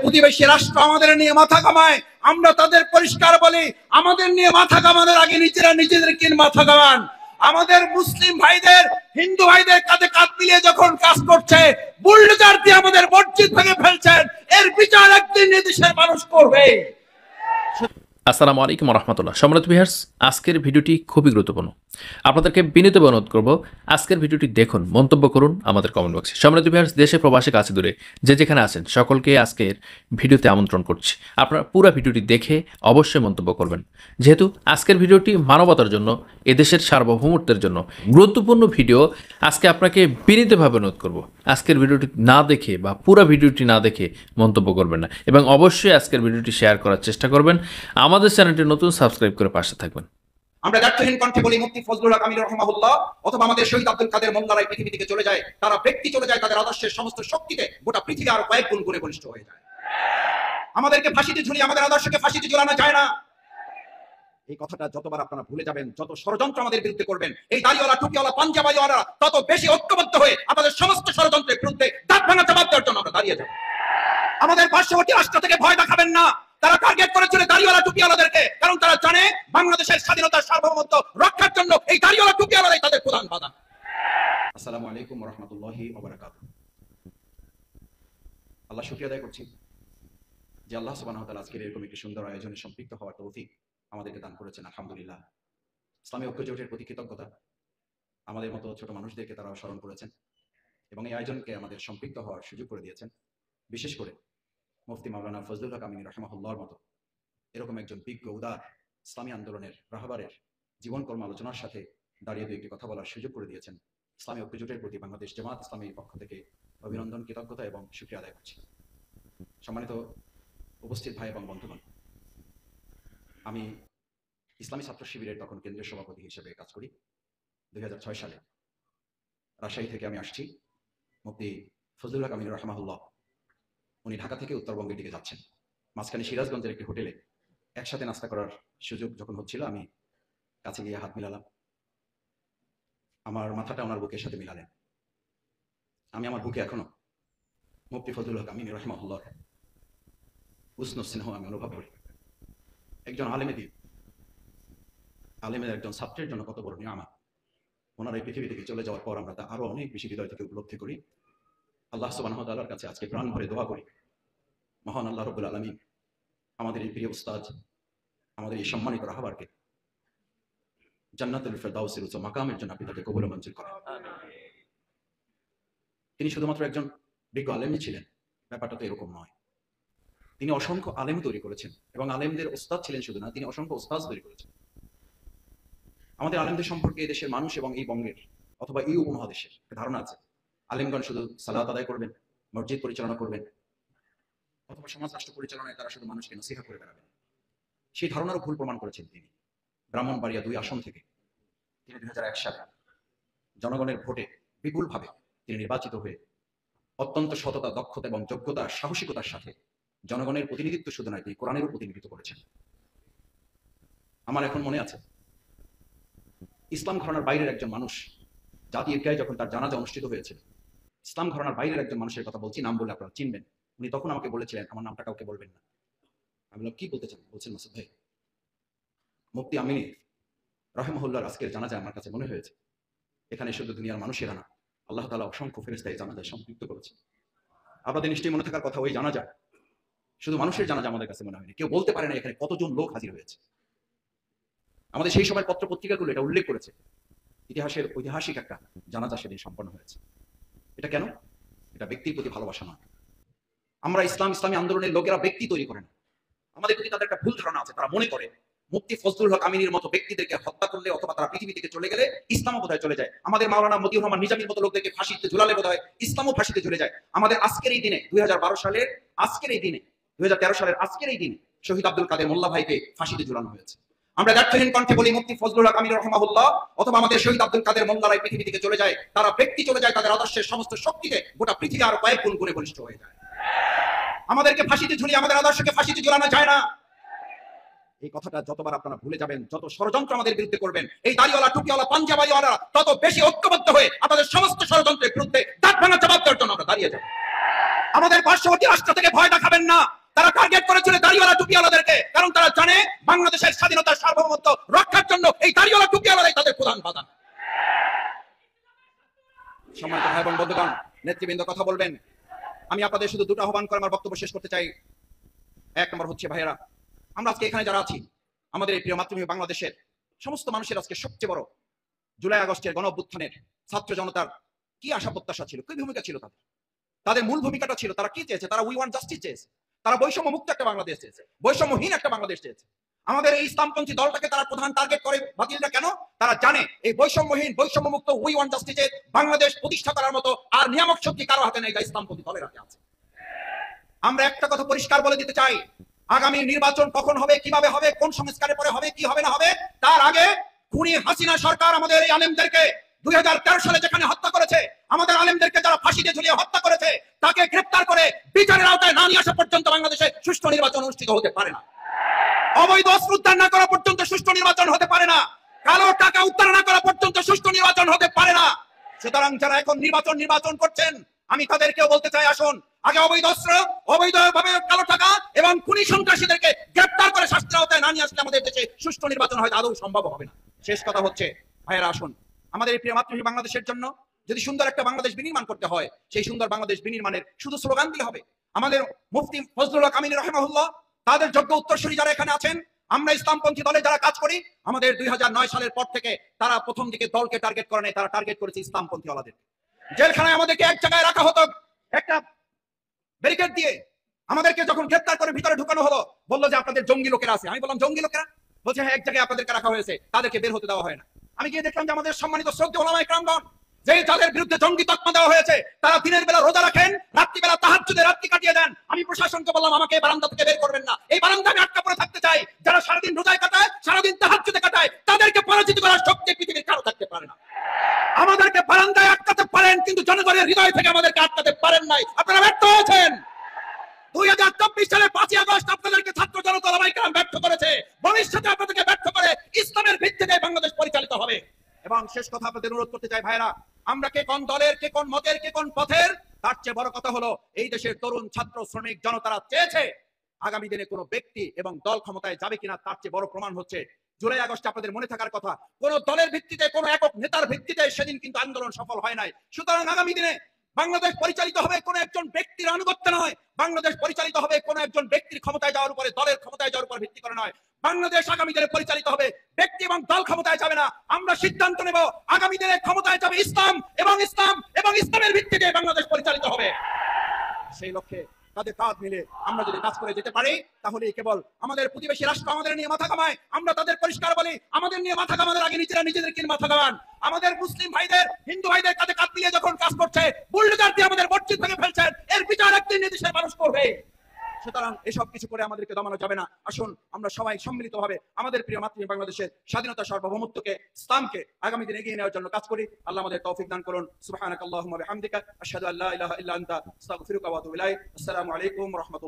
প্রতিবেশী রাষ্ট্র আমাদের নিয়ে মাথা কামায়, আমরা তাদের পরিষ্কার বলি আমাদের নিয়ে মাথা কামানোর আগে নিজেরা নিজেদেরকে মাথা কামান। আমাদের মুসলিম ভাইদের হিন্দু ভাইদের কাঁধে কাঁধ মিলিয়ে যখন কাজ করছে, বুলডোজার দিয়ে আমাদের মসজিদ ভেঙে ফেলছেন, এর বিচার একদিন দেশের মানুষ করবে। আসসালামু আলাইকুম রহমতুল্লাহ। সম্মানিত ভিউয়ার্স, আজকের ভিডিওটি খুবই গুরুত্বপূর্ণ। আপনাদেরকে বিনীতভাবে অনুরোধ করব, আজকের ভিডিওটি দেখুন, মন্তব্য করুন আমাদের কমেন্ট বক্সে। সম্মানিত ভিউয়ার্স, দেশে প্রবাসে কাছে দূরে যে যেখানে আছেন সকলকে আজকের ভিডিওতে আমন্ত্রণ করছি। আপনারা পুরো ভিডিওটি দেখে অবশ্যই মন্তব্য করবেন, যেহেতু আজকের ভিডিওটি মানবতার জন্য, এদেশের সার্বভৌমত্বের জন্য গুরুত্বপূর্ণ ভিডিও। আজকে আপনাকে বিনীতভাবে অনুরোধ করব, আজকের ভিডিওটি না দেখে বা পুরো ভিডিওটি না দেখে মন্তব্য করবেন না, এবং অবশ্যই আজকের ভিডিওটি শেয়ার করার চেষ্টা করবেন। আমাদের চ্যানেলটি নতুন, সাবস্ক্রাইব করে পাশে থাকবেন। আমরা দায়িত্বহীন কণ্ঠে বলি, মুফতি ফজলুল হক আমিনী রাহিমাহুল্লাহ অথবা আমাদের শহীদ আব্দুল কাদের মোল্লারা এই পৃথিবী থেকে চলে যায়, তারা ব্যক্তি চলে যায়, তাদের আদর্শের সমস্ত শক্তিতে গোটা পৃথিবী আরো কয়েক গুণ করে বলিষ্ঠ হয়ে যায়। আমাদেরকে ফাঁসিতে ঝুলিয়ে আমাদের আদর্শকে ফাঁসিতে ঝুলানো যায় না। এই কথাটা যতবার আপনারা ভুলে যাবেন, যত ষড়যন্ত্র আমাদের বিরুদ্ধে করবেন, এই দাড়িওয়ালা টুপিওয়ালা পাঞ্জাবিওয়ালা তত বেশি ঐক্যবদ্ধ হয়ে আমাদের সমস্ত ষড়যন্ত্রের বিরুদ্ধে দাঁত ভাঙা জবাব দেওয়ার জন্য আমরা দাঁড়িয়ে যাব। আমাদের পার্শ্ববর্তী রাষ্ট্র থেকে ভয় দেখাবেন না। তারা টার্গেট করেছিল দাড়িওয়ালা টুপিওয়ালাদেরকে, কারণ তারা জানে বাংলাদেশের স্বাধীনতার সার্বভৌমত্ব রক্ষার জন্য এই দাড়িওয়ালা টুপিওয়ালারাই তাদের প্রধান বাধা। আসসালামু আলাইকুম ওয়া রাহমাতুল্লাহি ওয়া বারাকাতুহু। আল্লাহ শুকরিয়া আদায় করছি যে আল্লাহ সুবহানাহু ওয়া তাআলা আজকের এরকম একটি সুন্দর আয়োজনে সম্পৃক্ত হওয়ার তৌফিক আমাদেরকে দান করেছেন। আলহামদুলিল্লাহ। ইসলামী ঐক্য জোটের প্রতি কৃতজ্ঞতা। আমাদের মতো ছোট মানুষদেরকে তারা স্মরণ করেছেন এবং এই আয়োজনকে আমাদের সম্পৃক্ত হওয়ার সুযোগ করে দিয়েছেন। বিশেষ করে মুফতি মাওলানা ফজলুল হক আমিনী রাহিমাহুল্লাহর মতো এরকম একজন বিজ্ঞ উদার ইসলামী আন্দোলনের রাহবারের জীবন কর্ম আলোচনার সাথে দাঁড়িয়ে দুই একটি কথা বলার সুযোগ করে দিয়েছেন। ইসলামী ঐক্য জোটের প্রতি বাংলাদেশ জামাত ইসলামীর পক্ষ থেকে অভিনন্দন, কৃতজ্ঞতা এবং শুকরিয়া আদায় করছি। সম্মানিত উপস্থিত ভাই এবং বন্ধুগণ, আমি ইসলামী ছাত্র শিবিরের তখন কেন্দ্রীয় সভাপতি হিসেবে কাজ করি। 2006 সালে রাজশাহী থেকে আমি আসছি। মুফতি ফজলুল হক আমিনী রাহিমাহুল্লাহ উনি ঢাকা থেকে উত্তরবঙ্গের দিকে যাচ্ছেন। মাঝখানে সিরাজগঞ্জের একটি হোটেলে একসাথে নাস্তা করার সুযোগ যখন হচ্ছিল, আমি কাছে গিয়ে হাত মিলালাম। আমার মাথাটা ওনার বুকের সাথে মিলালেন। আমি আমার বুকে এখনো মুফতি ফজলুল হক আমিনী রাহিমাহুল্লাহ উষ্ণ স্নেহ আমি অনুভব করি। একজন আলেমের একজন ছাত্রের জন্য কত বড় নিয়ামত। ওনার এই পৃথিবী থেকে চলে যাওয়ার পর আমরা তা আরো অনেক বেশি হৃদয় থেকে উপলব্ধি করি। আল্লাহ সুবহানাহু ওয়া তাআলার কাছে আজকে প্রাণ ভরে দোয়া করি, মহান আল্লাহ রাব্বুল আলামিন আমাদের এই প্রিয় উস্তাদ, আমাদের এই সম্মানিত রাহবারকে জান্নাতুল ফেরদাউসের উচ্চ মাকামের জন্য আপনি তাকে কবুল ও মঞ্জুর করেন। তিনি শুধুমাত্র একজন বিজ্ঞ আলেমই ছিলেন, ব্যাপারটা তো এরকম নয়। তিনি অসংখ্য আলেম তৈরি করেছেন এবং আলেমদের ওস্তাদ ছিলেন শুধু না, তিনি অসংখ্য ওস্তাদ তৈরি করেছেন। আমাদের আলেমদের সম্পর্কে এই দেশের মানুষ এবং এই বঙ্গের অথবা এই উপমহাদেশের ধারণা আছে, আলেমগণ শুধু সালাত আদায় করবেন, মসজিদ পরিচালনা করবেন, অথবা সমাজ রাষ্ট্র পরিচালনায় তারা শুধু মানুষকে নসিহত করে বেড়াবেন। সেই ধারণারও ভুল প্রমাণ করেছেন তিনি। ব্রাহ্মণবাড়িয়া 2 আসন থেকে তিনি 2001 সালে জনগণের ভোটে বিপুলভাবে তিনি নির্বাচিত হয়ে অত্যন্ত সততা, দক্ষতা এবং যোগ্যতা, সাহসিকতার সাথে জনগণের প্রতিনিধিত্ব শুধু নয়, তিনি কোরআনেরও প্রতিনিধিত্ব করেছেন। আমার এখন মনে আছে, ইসলাম ঘরানার বাইরের একজন মানুষ জাতীয় ঈদগাহে যখন তার জানাজা অনুষ্ঠিত হয়েছিল, ইসলাম ঘরানার বাইরের একজন মানুষের কথা বলছি, নাম বলে আপনারা চিনবেন। উনি তখন আমাকে বলেছিলেন আমার নামটা কাউকে বলবেন না। আমি বললাম কি বলতে চান? বলছেন মাসুদ ভাই, মুফতি আমিনী রাহিমাহুল্লাহর আজকের জানাজায় আমার কাছে মনে হয়েছে এখানে শুধু দুনিয়ার মানুষেরা না, আল্লাহ তাআলা অসংখ্য ফেরেশতা এই জানাজায় সম্পৃক্ত করেছে। আপনাদের নিশ্চয়ই মনে থাকার কথা, ওই জানাজা শুধু মানুষের জানাজা আমাদের কাছে মনে হয়নি। কেউ বলতে পারে না এখানে কতজন লোক হাজির হয়েছে। আমাদের সেই সময় পত্র পত্রিকাগুলো এটা উল্লেখ করেছে, ইতিহাসের ঐতিহাসিক একটা জানাজা সেদিন সম্পন্ন হয়েছে। এটা কেন? এটা ব্যক্তির প্রতি ভালোবাসা নয়। আমরা ইসলামী আন্দোলনের লোকেরা ব্যক্তি তৈরি করে না। আমাদের প্রতি তাদের একটা ভুল ধারণা আছে। তারা মনে করে মুফতি ফজলুল হক আমিনীর মতো ব্যক্তিদেরকে হত্যা করলে অথবা তারা পৃথিবী থেকে চলে গেলে ইসলামও বোধহয় চলে যায়। আমাদের মাওলানা মতিউর রহমান নিজামীর মতো লোকদেরকে ফাঁসিতে ঝুলালে বোধহয় ইসলামও ফাঁসিতে ঝুলে যায়। আমাদের আজকের এই দিনে 2012 সালের আজকের এই দিনে 2013 সালের আজকের এই দিনে শহীদ আব্দুল কাদের মোল্লা ভাইকে ফাঁসিতে ঝুলানো হয়েছে। আমরা দায়িত্বহীন কণ্ঠে বলি, মুফতি ফজলুল হক আমিনী রাহিমাহুল্লাহ অথবা আমাদের শহীদ আব্দুল কাদের মোল্লারা এই পৃথিবী থেকে চলে যায়, তারা ব্যক্তি চলে যায়, তাদের আদর্শের সমস্ত শক্তিতে গোটা পৃথিবী আরো কয়েক গুণ করে বলিষ্ঠ হয়ে যায়। আমাদেরকে ফাঁসিতে ঝুলিয়ে আমাদের আদর্শকে ফাঁসিতে ঝুলানো যায় না। এই কথাটা যতবার আপনারা ভুলে যাবেন, যত ষড়যন্ত্র আমাদের বিরুদ্ধে করবেন, এই দাড়িওয়ালা টুপিওয়ালা পাঞ্জাবিওয়ালা তত বেশি ঐক্যবদ্ধ হয়ে আমাদের সমস্ত ষড়যন্ত্রের বিরুদ্ধে দাঁত ভাঙা জবাব দেওয়ার জন্য আমরা দাঁড়িয়ে যাব। আমাদের পার্শ্ববর্তী রাষ্ট্র থেকে ভয় দেখাবেন না। বাংলাদেশের স্বাধীনতার সার্বভৌমত্ব রক্ষার জন্য এই দাড়িওয়ালা টুপিওয়ালারাই তাদের প্রধান বাধা। সম্মানিত ভাই এবং বন্ধুগণ, নেতৃবৃন্দ কথা বলবেন। আমি আপনাদের শুধু দুটো আহ্বান করে আমার বক্তব্য শেষ করতে চাই। এক নম্বর হচ্ছে, ভাইয়েরা, আমরা আজকে এখানে যারা আছি, আমাদের এই প্রিয় মাতৃভূমি বাংলাদেশের সমস্ত মানুষের আজকে সবচেয়ে বড় জুলাই আগস্টের গণ অভ্যুত্থানের ছাত্র জনতার কি আশা প্রত্যাশা ছিল, কি ভূমিকা ছিল তাদের? তাদের মূল ভূমিকাটা ছিল, তারা কি চেয়েছে? তারা উই ওয়ান্ট জাস্টিস চেয়েছে। তারা বৈষম্য মুক্ত একটা বাংলাদেশ চেয়েছে, বৈষম্যহীন একটা বাংলাদেশ চেয়েছে। আমাদের এই ইসলামপন্থী দলটাকে তারা প্রধান টার্গেট করে বাতিলটা কেন? তারা জানে এই বৈষম্যহীন, বৈষম্য মুক্ত উই ওয়ান্ট জাস্টিসে বাংলাদেশ প্রতিষ্ঠা করার মতো আর নিয়ামক শক্তি কারো হাতে নেই, ইসলামপন্থী দলের হাতে আছে। আমরা একটা কথা পরিষ্কার বলে দিতে চাই, আগামী নির্বাচন কখন হবে, কিভাবে হবে, কোন সংস্কারের পরে হবে, কি হবে না হবে, তার আগে খুনি হাসিনা সরকার আমাদের এই আলেমদেরকে 2013 সালে যেখানে হত্যা করেছে, আমাদের আলেমদেরকে যারা ফাঁসিতে ঝুলিয়ে হত্যা করেছে, তাকে গ্রেফতার করে বিচারের আওতায় না নিয়ে আসা পর্যন্ত বাংলাদেশে সুষ্ঠু নির্বাচন অনুষ্ঠিত হতে পারে না। অবৈধ অস্ত্র উদ্ধার না করা পর্যন্ত সুষ্ঠু নির্বাচন হতে পারে না। কালো টাকা উদ্ধার না করা পর্যন্ত সুষ্ঠু নির্বাচন হতে পারে না। সুতরাং যারা এখন নির্বাচন করছেন, আমি তাদেরকেও বলতে চাই, আসুন আগে অবৈধ অস্ত্র, অবৈধভাবে কালো টাকা এবং খুনি সন্ত্রাসীদেরকে গ্রেফতার করে শাস্তির আওতায় না নিয়ে আসলে আমাদের দেশে সুষ্ঠু নির্বাচন হয়তো আদৌ সম্ভব হবে না। শেষ কথা হচ্ছে, ভাইয়েরা, আসুন আমাদের এই প্রিয় মাতৃভূমি বাংলাদেশের জন্য যদি সুন্দর একটা বাংলাদেশ বিনির্মাণ করতে হয়, সেই সুন্দর বাংলাদেশ বিনির্মাণের শুধু স্লোগান দিয়ে হবে। আমাদের মুফতি ফজলুল হক আমিনী রাহিমাহুল্লাহ, তাদের যোগ্য উত্তরসূরি যারা এখানে আছেন, আমরা ইসলামপন্থী দলে যারা কাজ করি, আমাদের 2009 সালের পর থেকে তারা প্রথম দিকে দলকে টার্গেট করে নাই, তারা টার্গেট করেছে ইসলামপন্থী ওয়ালাদের। জেলখানায় আমাদেরকে এক জায়গায় রাখা হতো একটা ব্যারিকেড দিয়ে। আমাদেরকে যখন গ্রেফতার করে ভিতরে ঢুকানো হলো, বললো যে আপনাদের জঙ্গি লোকেরা আছে। আমি বললাম, জঙ্গি লোকেরা? বলছে হ্যাঁ, এক জায়গায় আপনাদেরকে রাখা হয়েছে, তাদেরকে বের হতে দেওয়া হয় না। আমি গিয়ে দেখলাম যে আমাদের সম্মানিত শ্রদ্ধেয় ওলামায়ে কেরামগণ, যে যাদের বিরুদ্ধে জঙ্গি তকমা দেওয়া হয়েছে, তারা দিনের বেলা রোজা রাখেন, রাত্রিবেলা তাহাজ্জুদে রাত্রি কাটিয়ে দেন। আমি প্রশাসনকে বললাম, আমাকে এই বারান্দা থেকে বের করবেন না, এই বারান্দা আমি আটকা পড়ে থাকতে চাই। যারা সারাদিন রোজায় কাটায়, সারাদিন তাহাজ্জুদে কাটায়, তাদেরকে পরাজিত করার শক্তি পৃথিবীর কারো থাকতে পারে না। আমাদেরকে বারান্দায় আটকাতে পারেন, কিন্তু জনগণের হৃদয় থেকে আমাদেরকে আটকাতে পারেন নাই। আপনারা ব্যর্থ হয়েছেন। 2024 সালে 5ই আগস্ট আপনাদেরকে ছাত্র জনতা ওলামায়ে কেরাম ব্যর্থ করেছে। ভবিষ্যতে আপনাদেরকে ব্যর্থ করে ইসলামের ভিত্তিতে বাংলাদেশ পরিচালিত হবে। এবং শেষ কথা আপনাদের অনুরোধ করতে চাই, ভাইরা, আমরা কে কোন দলের, কে কোন মতের, কে কোন পথের, তার চেয়ে বড় কথা হলো এই দেশের তরুণ ছাত্র শ্রমিক জনতারা চেয়েছে আগামী দিনে কোনো ব্যক্তি এবং দল ক্ষমতায় যাবে কিনা, তার চেয়ে বড় প্রমাণ হচ্ছে জুলাই আগস্টে আপনাদের মনে থাকার কথা, কোন দলের ভিত্তিতে, কোন একক নেতার ভিত্তিতে সেদিন কিন্তু আন্দোলন সফল হয় নাই। সুতরাং আগামী দিনে বাংলাদেশ পরিচালিত হবে কোন একজন ব্যক্তির আনুগত্যে নয়, বাংলাদেশ পরিচালিত হবে কোন একজন ব্যক্তির ক্ষমতায় যাওয়ার উপরে, দলের ক্ষমতায় যাওয়ার উপর ভিত্তি করে নয়। বাংলাদেশ আগামী দিনে পরিচালিত হবে, ব্যক্তি এবং দল ক্ষমতায় যাবে না। আমরা সিদ্ধান্ত নেব আগামী দিনে ক্ষমতায় যাবে ইসলাম এবং ইসলামের ভিত্তিতে বাংলাদেশ পরিচালিত হবে। সেই লক্ষ্যে তাদের কাঁধ মিলে আমরা যদি কাজ করে যেতে পারি, তাহলে কেবল আমাদের প্রতিবেশী রাষ্ট্র আমাদের নিয়ে মাথা কামায়, আমরা তাদের পরিষ্কার বলি, আমাদের নিয়ে মাথা কামানোর আগে নিজেদেরকে মাথা কামান। আমাদের মুসলিম ভাইদের, হিন্দু ভাইদের কাঁধে কাঁধ মিলিয়ে যখন কাজ করছে, বুলডোজার দিয়ে আমাদের মসজিদ ভেঙে ফেলছেন, এর বিচার একদিন দেশের মানুষ করবে। সুতরাং এসব কিছু করে আমাদেরকে দমানো যাবে না। আসুন আমরা সবাই সম্মিলিতভাবে আমাদের প্রিয় মাতৃভূমি বাংলাদেশের স্বাধীনতা, সার্বভৌমত্বকে, ইসলামকে আগামী দিনে এগিয়ে নেওয়ার জন্য কাজ করি। আল্লাহ আমাদের তৌফিক দান করুন। সুবহানাকাল্লাহুম্মা ওয়া বিহামদিকা আশহাদু আল্লা ইলাহা ইল্লা আনতা আস্তাগফিরুকা ওয়া আতুবু ইলাইক। আসসালামু আলাইকুম ওয়া রাহমাতুল্লাহ।